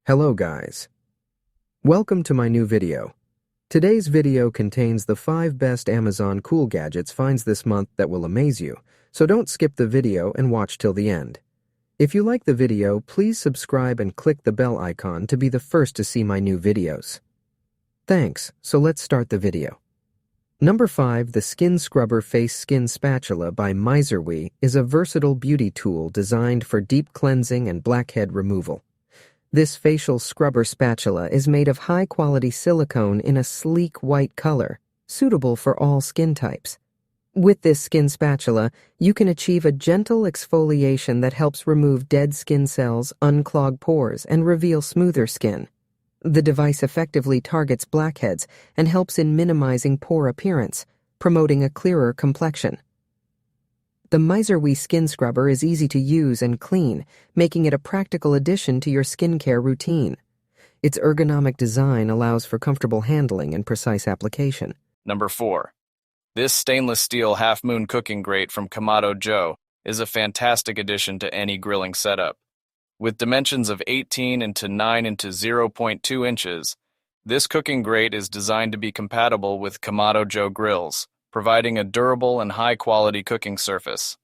Hello guys. Welcome to my new video. Today's video contains the 5 best Amazon cool gadgets finds this month that will amaze you, so don't skip the video and watch till the end. If you like the video, please subscribe and click the bell icon to be the first to see my new videos. Thanks, so let's start the video. Number 5, the Skin Scrubber Face Skin Spatula by Miserwe is a versatile beauty tool designed for deep cleansing and blackhead removal. This facial scrubber spatula is made of high-quality silicone in a sleek white color, suitable for all skin types. With this skin spatula, you can achieve a gentle exfoliation that helps remove dead skin cells, unclog pores, and reveal smoother skin. The device effectively targets blackheads and helps in minimizing pore appearance, promoting a clearer complexion. The Miserwe Skin Scrubber is easy to use and clean, making it a practical addition to your skincare routine. Its ergonomic design allows for comfortable handling and precise application. Number 4. This stainless steel half-moon cooking grate from Kamado Joe is a fantastic addition to any grilling setup. With dimensions of 18 into 9 into 0.2 inches, this cooking grate is designed to be compatible with Kamado Joe grills, providing a durable and high-quality cooking surface.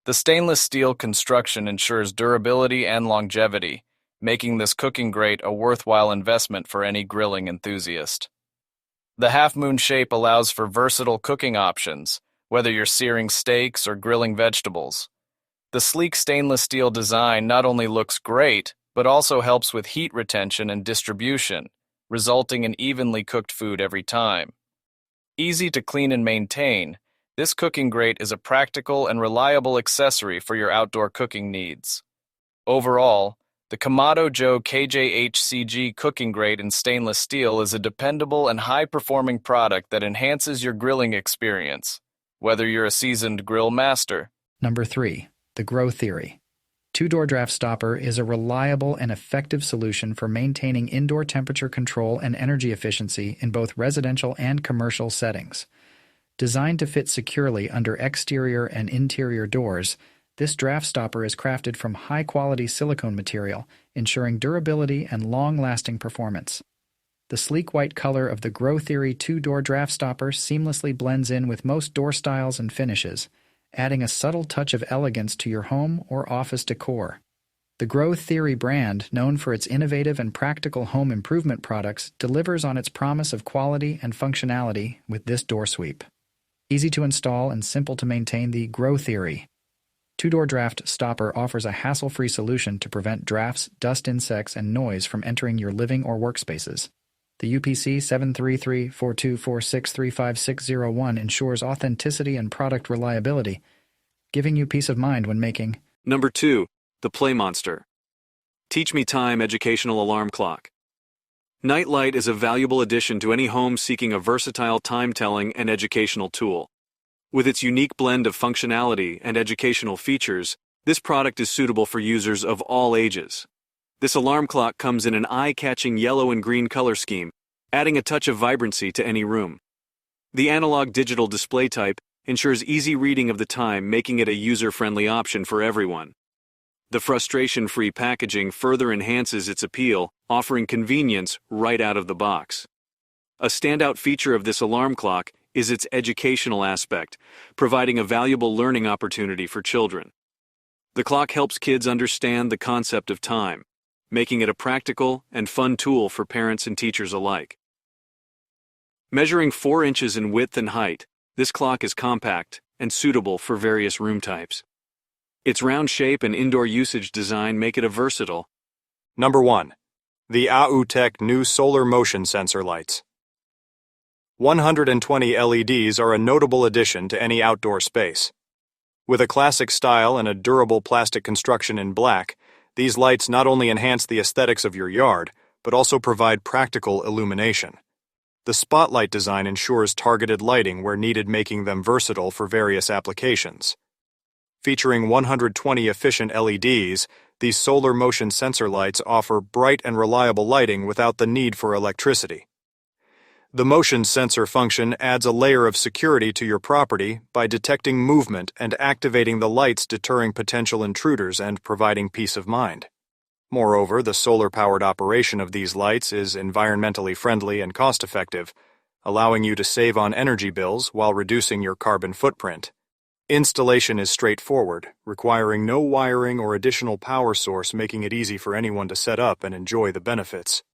The stainless steel construction ensures durability and longevity, making this cooking grate a worthwhile investment for any grilling enthusiast. The half-moon shape allows for versatile cooking options, whether you're searing steaks or grilling vegetables. The sleek stainless steel design not only looks great, but also helps with heat retention and distribution, resulting in evenly cooked food every time. Easy to clean and maintain, this cooking grate is a practical and reliable accessory for your outdoor cooking needs. Overall, the Kamado Joe KJHCG cooking grate in stainless steel is a dependable and high-performing product that enhances your grilling experience, whether you're a seasoned grill master. Number 3. The Grow Theory. Two-door draft stopper is a reliable and effective solution for maintaining indoor temperature control and energy efficiency in both residential and commercial settings. Designed to fit securely under exterior and interior doors, this draft stopper is crafted from high-quality silicone material, ensuring durability and long-lasting performance. The sleek white color of the Grow Theory two-door draft stopper seamlessly blends in with most door styles and finishes, adding a subtle touch of elegance to your home or office decor. The Grow Theory brand, known for its innovative and practical home improvement products, delivers on its promise of quality and functionality with this door sweep. Easy to install and simple to maintain, the Grow Theory two-door draft stopper offers a hassle-free solution to prevent drafts, dust insects, and noise from entering your living or workspaces. The UPC 733-4246-35601 ensures authenticity and product reliability, giving you peace of mind when making. Number 2. The Play Monster. Teach Me Time Educational Alarm Clock. Nightlight is a valuable addition to any home seeking a versatile time-telling and educational tool. With its unique blend of functionality and educational features, this product is suitable for users of all ages. This alarm clock comes in an eye-catching yellow and green color scheme, adding a touch of vibrancy to any room. The analog-digital display type ensures easy reading of the time, making it a user-friendly option for everyone. The frustration-free packaging further enhances its appeal, offering convenience right out of the box. A standout feature of this alarm clock is its educational aspect, providing a valuable learning opportunity for children. The clock helps kids understand the concept of time, making it a practical and fun tool for parents and teachers alike. Measuring 4 inches in width and height, this clock is compact and suitable for various room types. Its round shape and indoor usage design make it a versatile. Number 1. The AUTech new solar motion sensor lights. 120 LEDs are a notable addition to any outdoor space. With a classic style and a durable plastic construction in black, these lights not only enhance the aesthetics of your yard, but also provide practical illumination. The spotlight design ensures targeted lighting where needed, making them versatile for various applications. Featuring 120 efficient LEDs, these solar motion sensor lights offer bright and reliable lighting without the need for electricity. The motion sensor function adds a layer of security to your property by detecting movement and activating the lights, deterring potential intruders and providing peace of mind. Moreover, the solar-powered operation of these lights is environmentally friendly and cost-effective, allowing you to save on energy bills while reducing your carbon footprint. Installation is straightforward, requiring no wiring or additional power source, making it easy for anyone to set up and enjoy the benefits.